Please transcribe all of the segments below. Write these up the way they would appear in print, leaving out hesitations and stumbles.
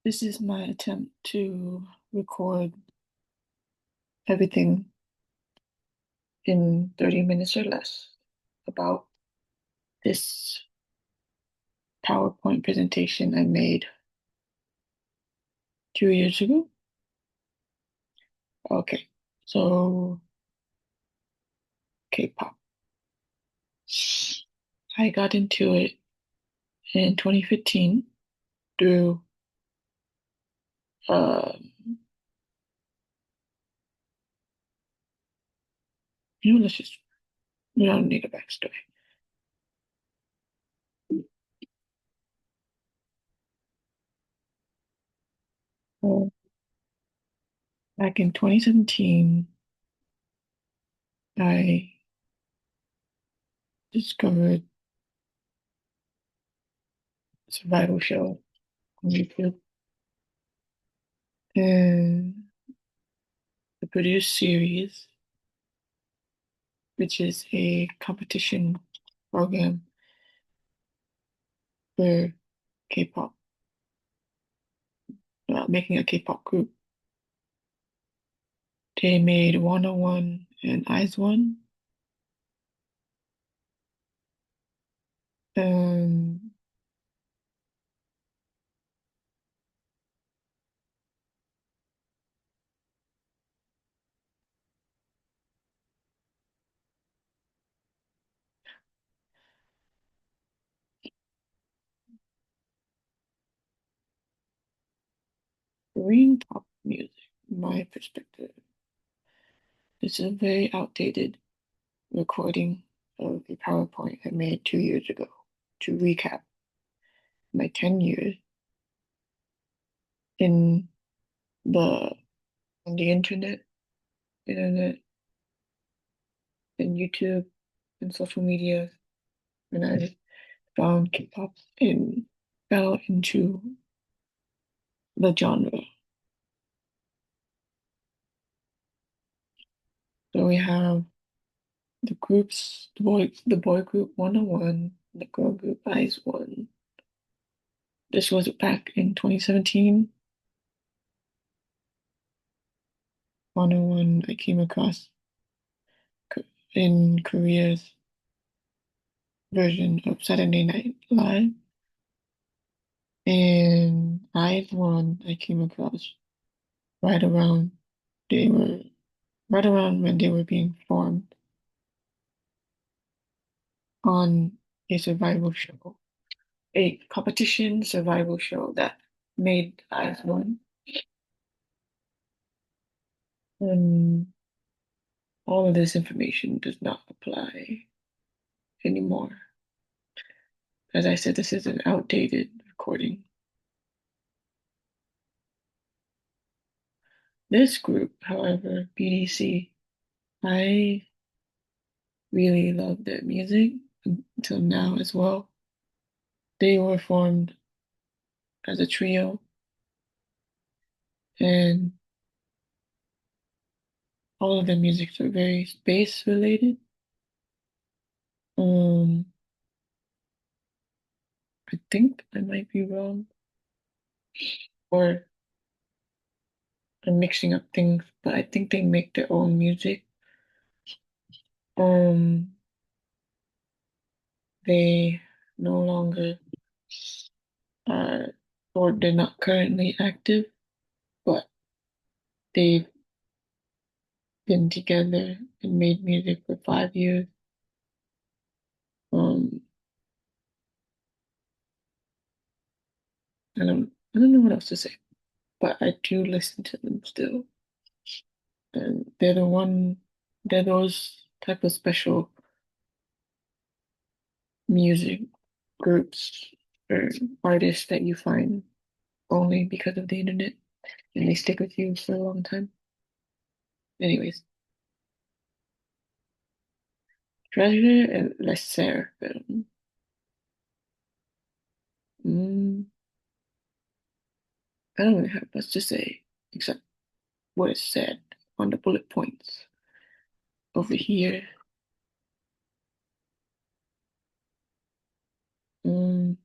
This is my attempt to record everything in 30 minutes or less about this PowerPoint presentation I made 2 years ago. Okay, so K-pop. I got into it in 2015 through, um, let's just, we don't need a backstory. So back in 2017, I discovered a survival show on YouTube and the produced series, which is a competition program for K-pop, making a K-pop group. They made 101 and Eyes One, and Korean pop music, in my perspective, it's a very outdated recording of the PowerPoint I made 2 years ago to recap my 10 years in the on the internet and YouTube and social media, and I found K-pop and fell into the genre. So we have the boy group 101, the girl group Eyes One. This was back in 2017. 101 I came across in Korea's version of Saturday Night Live, and Eyes One I came across right around they were right around when they were being formed on a survival show, a competition survival show that made Eyes One. And all of this information does not apply anymore. As I said, this is an outdated recording. This group, however, BDC, I really love their music until now as well. They were formed as a trio, and all of their music are very space related. Um, I think I might be wrong, or I'm mixing up things, but I think they make their own music. Um, they no longer are, or they're not currently active, but they've been together and made music for 5 years. Um, I don't know what else to say, but I do listen to them still, and they're those type of special music groups or artists that you find only because of the internet, and they stick with you for a long time. Anyways, Treasure and Lesser film. Mm, I don't really have much to say except what is said on the bullet points over here. Mm,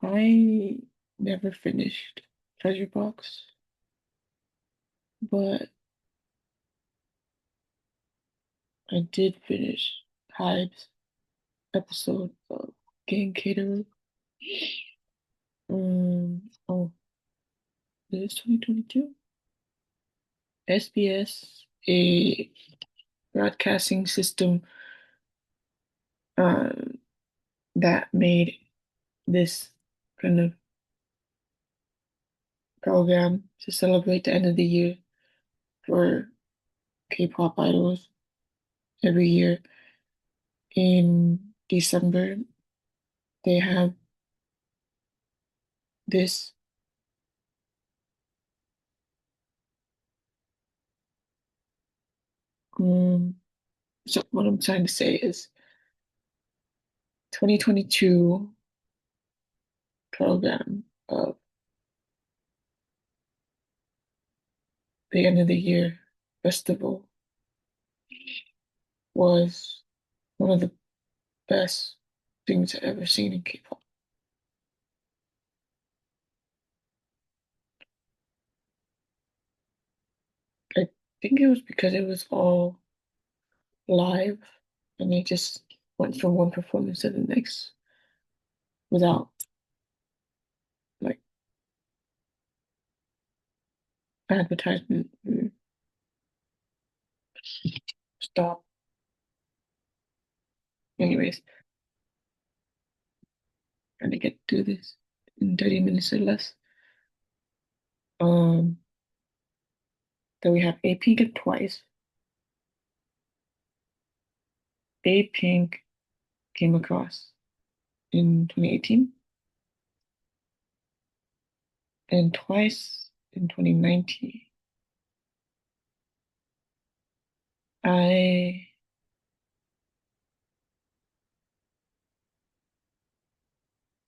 I never finished Treasure Box, but I did finish Hyde's episode of Gang Caterer. Oh, this 2022? SBS, a broadcasting system um, that made this kind of program to celebrate the end of the year for K-pop idols every year. In December, they have this um, so what I'm trying to say is 2022 program of the end of the year festival was one of the best things I've ever seen in K-pop. I think it was because it was all live and they just went from one performance to the next without like advertisement or stop. Anyways, trying to get through this in 30 minutes or less. Um, then we have A Pink and Twice. A Pink came across in 2018 and Twice in 2019. I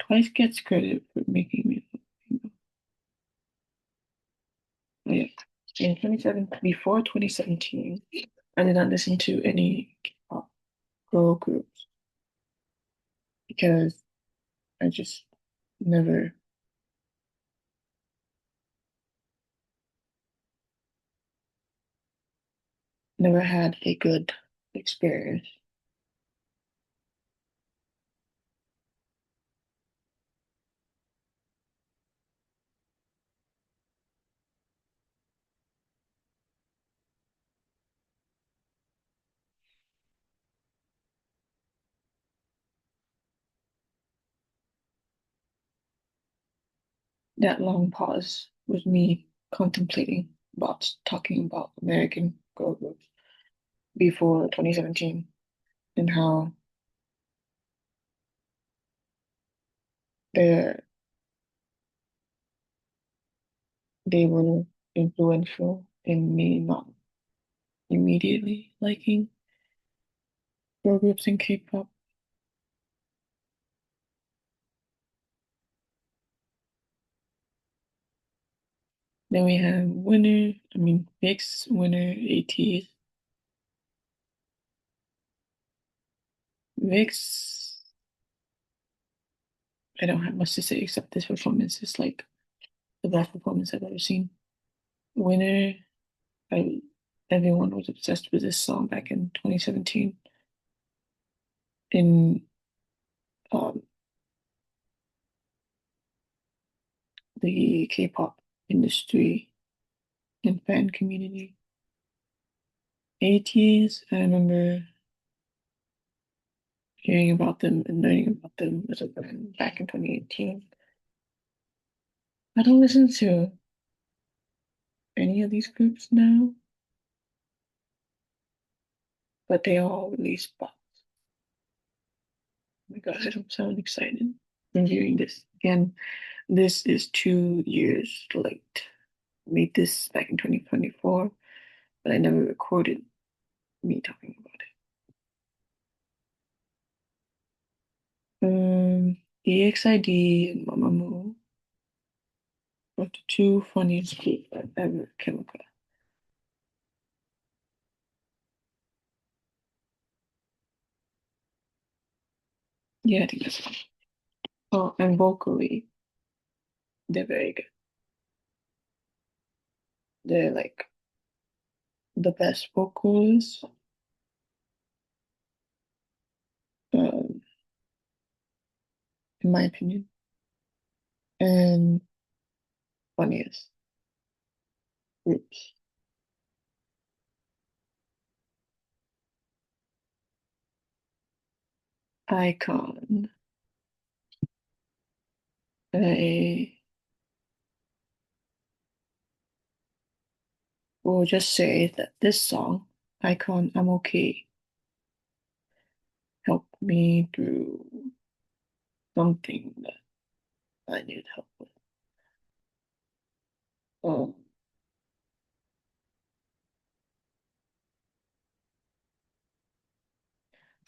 Twice gets credit for making me, yeah. In 2017, before 2017, I did not listen to any K-pop girl groups because I just never, never had a good experience. That long pause was me contemplating about talking about American girl groups before 2017 and how they they were influential in me not immediately liking girl groups in K-pop. Then we have Mix, Winner, ATs. Mix, I don't have much to say except this performance is like the best performance I've ever seen. Winner, I everyone was obsessed with this song back in 2017 in um, the K-pop industry and fan community. ATs, I remember hearing about them and learning about them as a band back in 2018. I don't listen to any of these groups now, but they all release box. Oh my God, I'm so excited reviewing this. Again, this is 2 years late. I made this back in 2024, but I never recorded me talking about it. EXID and Mamamoo are the two funniest groups I've ever come across. Yeah, I think that's fine. Oh, and vocally, they're very good. They're like the best vocalists, um, in my opinion, and funniest groups. Icon. I will just say that this song, Icon, I'm Okay, helped me through something that I needed help with. Um,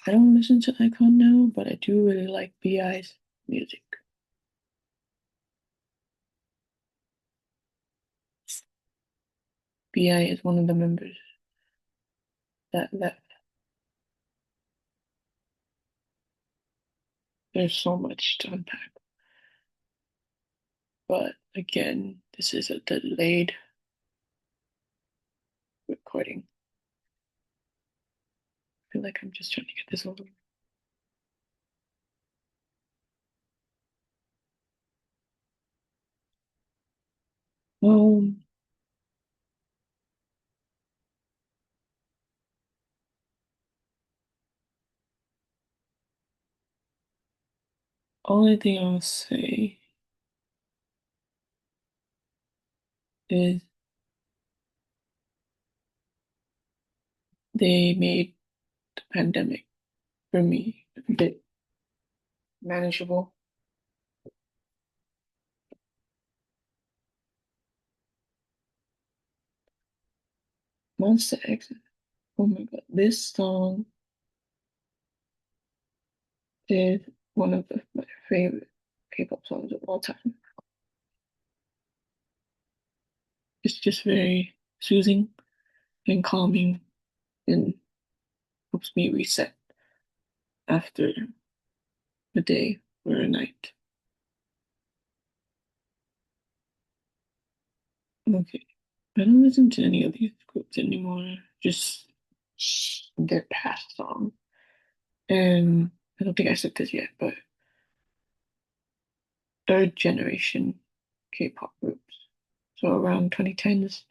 I don't listen to Icon now, but I do really like BI's music. BI is one of the members that left. There's so much to unpack. But again, this is a delayed recording. I feel like I'm just trying to get this over. Well, only thing I'll say is they made the pandemic for me a bit manageable. Monster X, oh my god, this song is one of my favorite K-pop songs of all time. It's just very soothing and calming and helps me reset after a day or a night. Okay. I don't listen to any of these groups anymore, just their past songs. And I don't think I said this yet, but third generation K-pop groups. So around 2010s,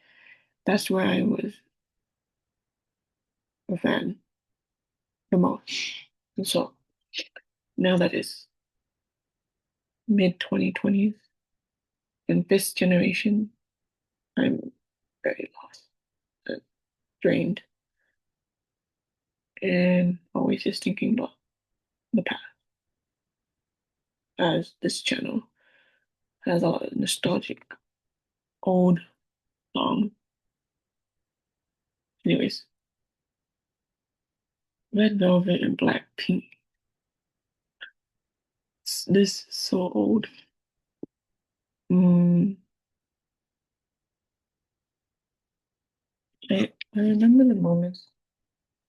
that's where I was a fan the most. And so now that is mid 2020s and fifth generation, I'm very lost, and drained, and always just thinking about the past, as this channel has a lot of nostalgic old songs. Anyways, Red Velvet and Blackpink. This is so old. Mm, I remember the moments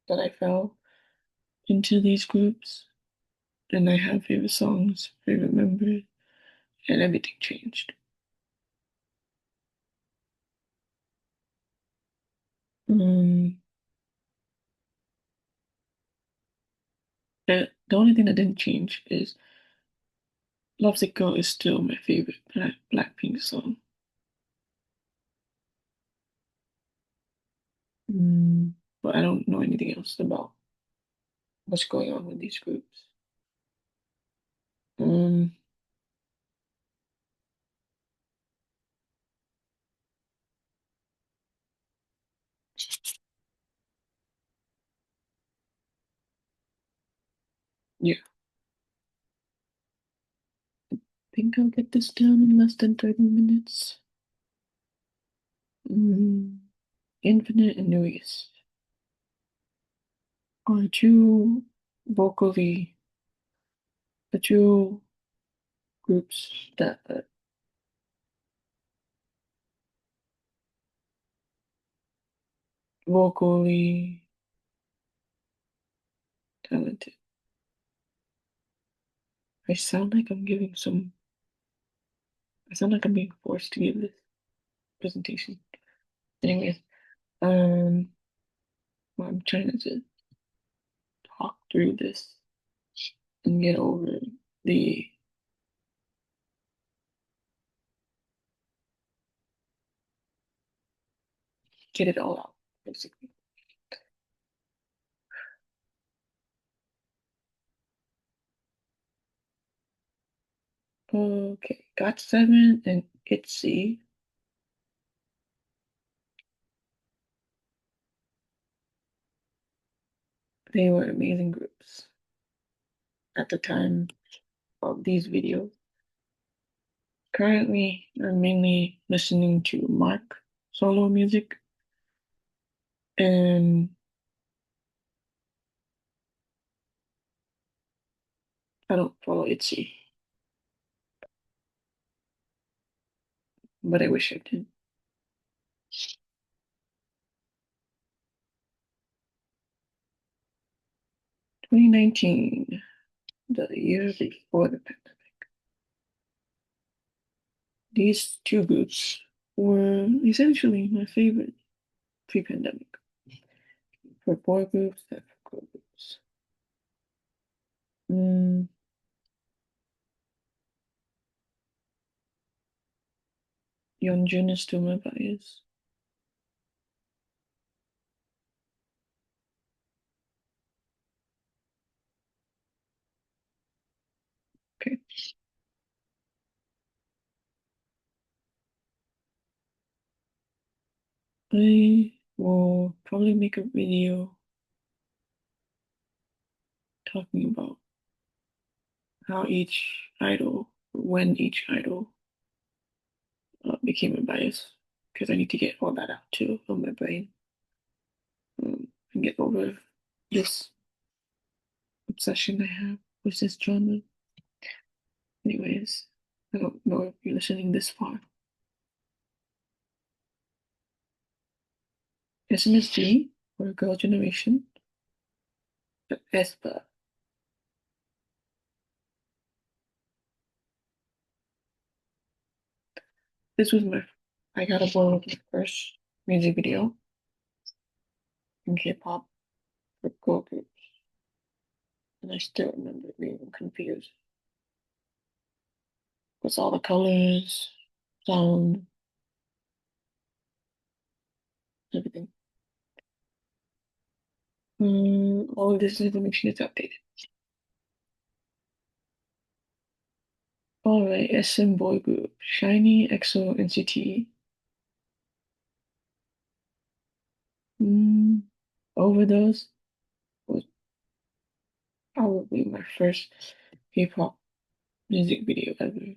that I fell into these groups, and I have favorite songs, favorite members, and everything changed. Um, the only thing that didn't change is Lovesick Girl is still my favorite Blackpink song. Mm, but I don't know anything else about what's going on with these groups. Um, yeah, I think I'll get this down in less than 30 minutes. Mm, Infinite and Newest are two vocally, the two groups that are vocally talented. I sound like I'm giving some. I sound like I'm being forced to give this presentation. Anyways, um, well, I'm trying to talk through this and get over the get it all out, basically. Okay, got 7 and ITZY. They were amazing groups at the time of these videos. Currently, I'm mainly listening to Mark solo music, and I don't follow ITZY, but I wish I did. 2019, the year before the pandemic. These two groups were essentially my favorite pre-pandemic for boy groups and for girl groups. Mm, Yeonjun is still my bias. Okay. I will probably make a video talking about how each idol, when each idol became a bias, because I need to get all that out too from my brain and get over this obsession I have with this genre. Anyways, I don't know if you're listening this far. SNSD or Girl Generation, aespa. This was I got a boy with my first music video in K-pop for girl groups, and I still remember being confused with all the colors, sound, everything. All of this information is outdated. Alright, SM boy group, Shiny, EXO, NCT. Mm, Overdose was probably my first K-pop music video ever.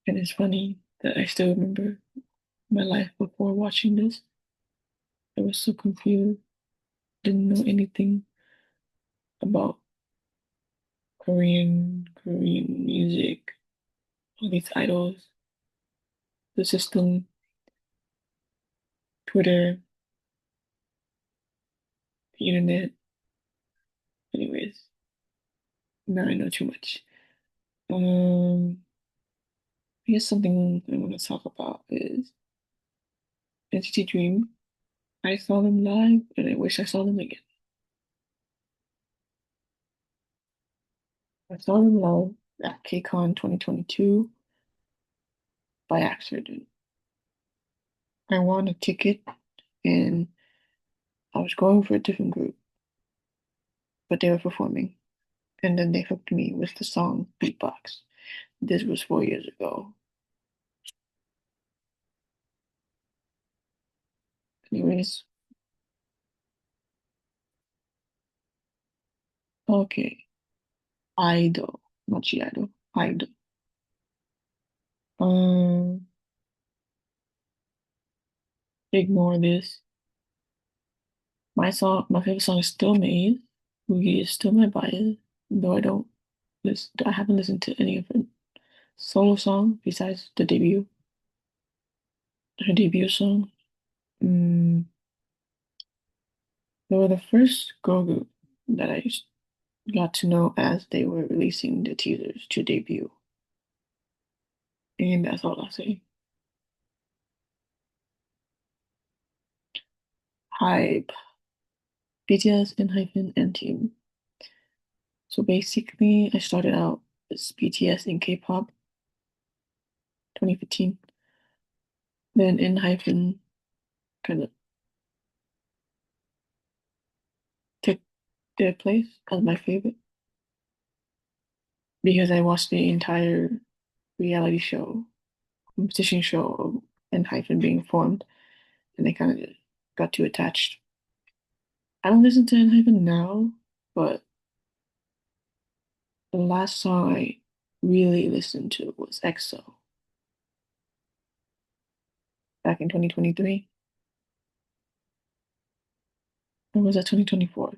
And it's funny that I still remember my life before watching this. I was so confused, didn't know anything about Korean music, all these idols, the system, Twitter, the internet. Anyways, now I know too much. I guess something I want to talk about is NCT Dream. I saw them live and I wish I saw them again. I saw them live at KCON 2022 by accident. I won a ticket and I was going for a different group, but they were performing. And then they hooked me with the song Beatbox. This was 4 years ago. Anyways, okay. I-DLE, not G-IDLE, I-DLE. Um, Ignore this. My favorite song is still Maze. Boogie is still my bias, though I haven't listened to any of her solo song besides her debut song. Mm, they were the first girl group that I got to know as they were releasing the teasers to debut. And that's all I'll say. Hype. BTS and hyphen and team. So basically, I started out as BTS in K-pop 2015. Then in hyphen kind of took their place as my favorite because I watched the entire reality show, competition show of and hyphen being formed, and I kind of got too attached. I don't listen to hyphen now, but the last song I really listened to was EXO back in 2023. Or was that 2024?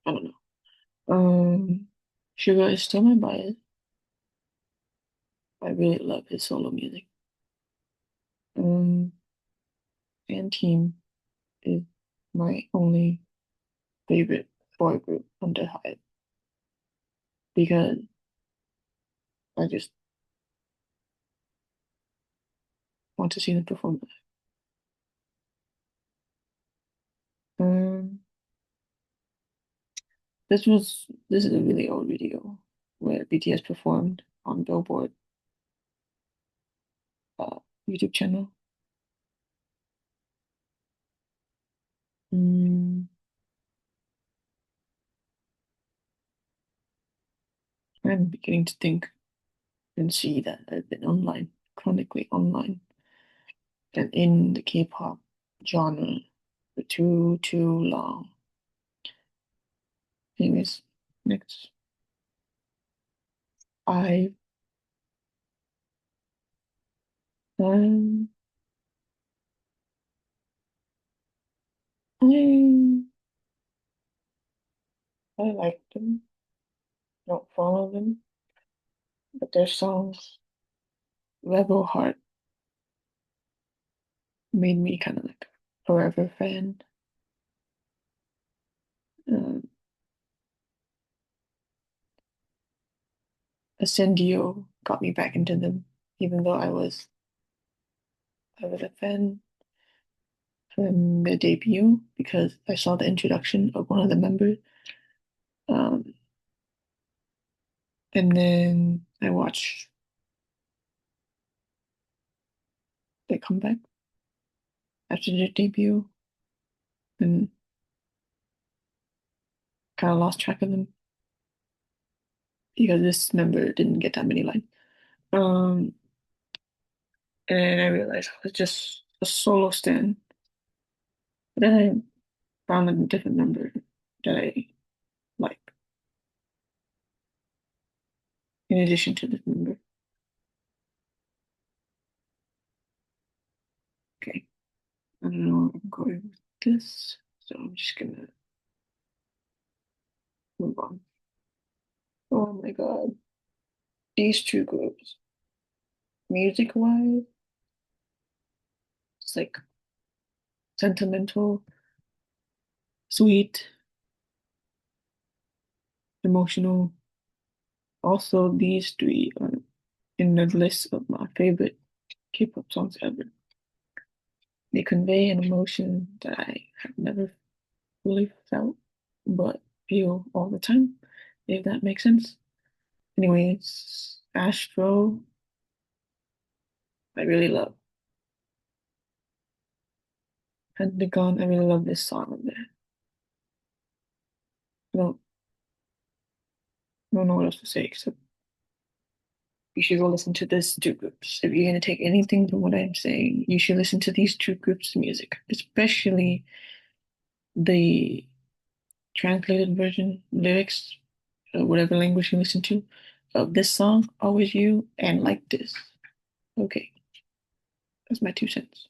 I don't know. Sugar is still my bias. I really love his solo music. Um, and Team is my only favorite boy group under Hype because I just want to see them perform. Um, this is a really old video where BTS performed on Billboard uh, YouTube channel. Mm, I'm beginning to think and see that I've been online, chronically online, and in the K-pop genre for too long. Anyways, next. I um I I like them. Don't follow them, but their songs Rebel Heart made me kind of like a forever fan. Um, Ascendio got me back into them, even though I was a fan from the debut because I saw the introduction of one of the members. Um, and then I watched their comeback after their debut and kind of lost track of them because this member didn't get that many lines. Um, and I realized I was just a solo stan. But then I found a different member that I like in addition to this member. Okay, I don't know where I'm going with this, so I'm just gonna move on. Oh my god, these two groups, music wise, it's like sentimental, sweet, emotional. Also, these three are in the list of my favorite K-pop songs ever. They convey an emotion that I have never fully felt, but feel all the time, if that makes sense. Anyways, Astro, I really love. Pentagon, I really love this song on there. I don't know what else to say except you should go listen to this two groups. If you're gonna take anything from what I'm saying, you should listen to these two groups' music, especially the translated version lyrics, whatever language you listen to, of this song, Always You, and Like This. Okay, that's my 2 cents.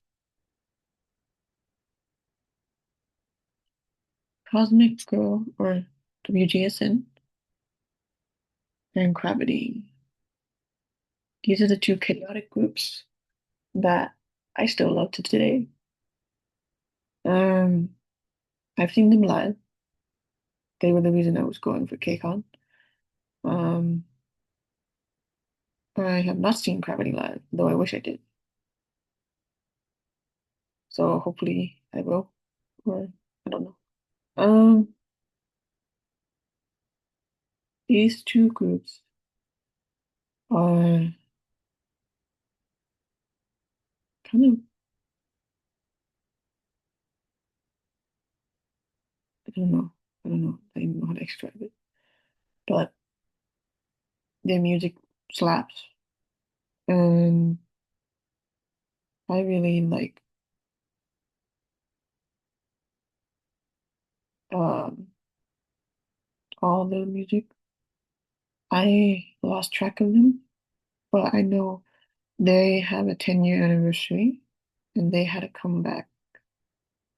Cosmic Girl or WGSN and Gravity. These are the two chaotic groups that I still love to today. Um, I've seen them live. They were the reason I was going for KCON. Um, I have not seen Gravity live, though I wish I did. So hopefully I will, or I don't know. Um, these two groups are kind of, I don't know, I don't know, I don't even know how to describe it, but their music slaps, and I really like um all the music. I lost track of them, but I know they have a 10-year anniversary, and they had a comeback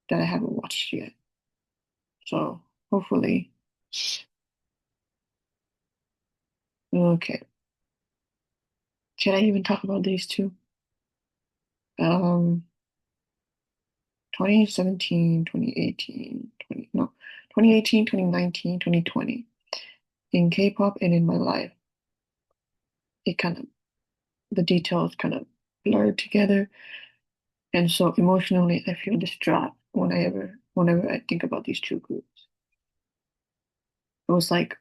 that I haven't watched yet. So hopefully, okay. Can I even talk about these two? Um, 2017, 2018, 20, no, 2018, 2019, 2020. In K-pop and in my life, it kind of, the details kind of blurred together. And so emotionally, I feel distraught whenever I think about these two groups. It was like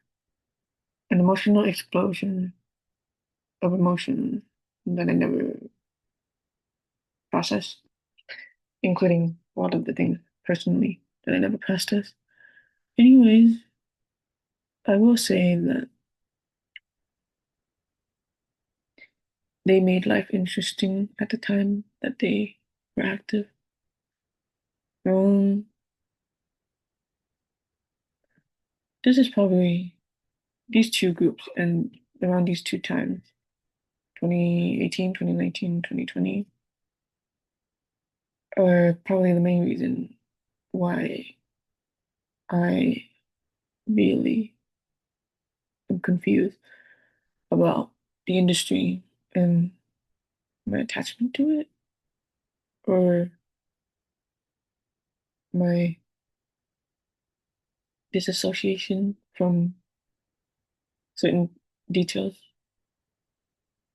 an emotional explosion of emotion that I never processed, including a lot of the things personally that I never processed. Anyways, I will say that they made life interesting at the time that they were active. Um, this is probably these two groups and around these two times, 2018, 2019, 2020, are probably the main reason why I really am confused about the industry and my attachment to it, or my disassociation from certain details.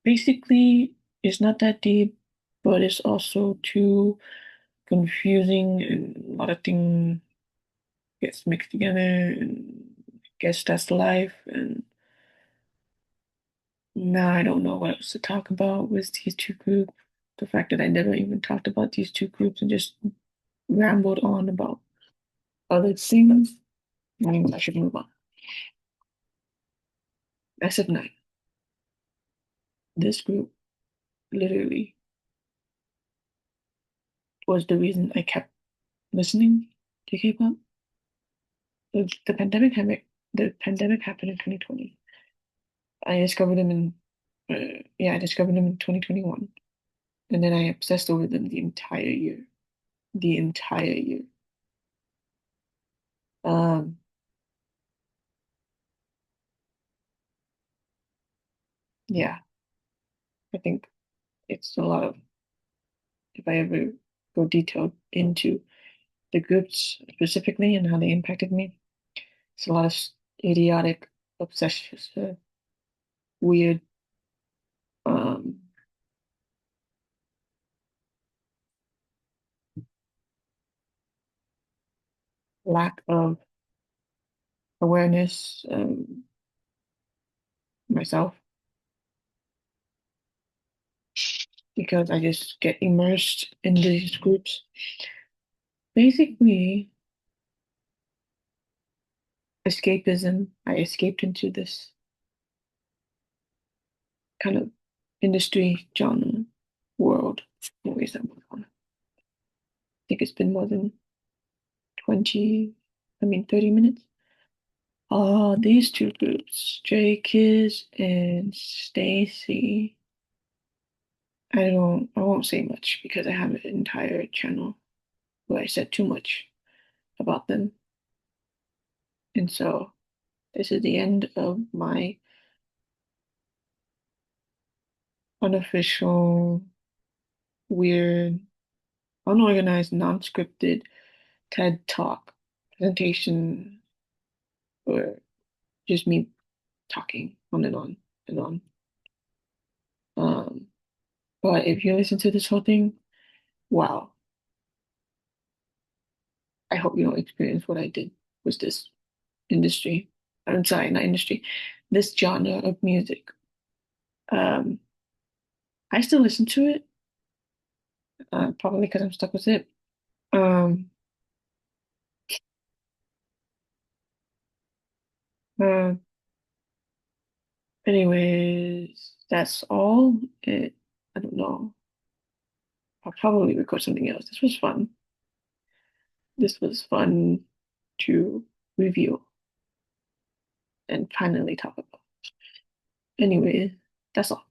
Basically, it's not that deep, but it's also too confusing, and a lot of things gets mixed together, and I guess that's life. And now I don't know what else to talk about with these two groups. The fact that I never even talked about these two groups and just rambled on about other things. I mean, I should move on. SF9. This group literally was the reason I kept listening to K-pop. The pandemic happened. The pandemic happened in 2020. I discovered them in, I discovered them in 2021, and then I obsessed over them the entire year. The entire year. Um, yeah, I think it's a lot of, if I ever go detailed into the groups specifically and how they impacted me, it's a lot of idiotic, obsessions, weird, um, lack of awareness, myself, because I just get immersed in these groups. Basically, escapism. I escaped into this kind of industry genre world. Anyways, that went on. I think it's been more than 20, 30 minutes. These two groups, J Kiss and Stacy. I won't say much because I have an entire channel where I said too much about them. And so this is the end of my unofficial, weird, unorganized, non-scripted TED Talk presentation or just me talking on and on and on. Um, but if you listen to this whole thing, wow, I hope you don't experience what I did with this industry. I'm sorry, not industry, this genre of music. Um, I still listen to it, probably because I'm stuck with it. Um, uh, anyways, that's all. I don't know. I'll probably record something else. This was fun. This was fun to review and finally talk about. Anyway, that's all.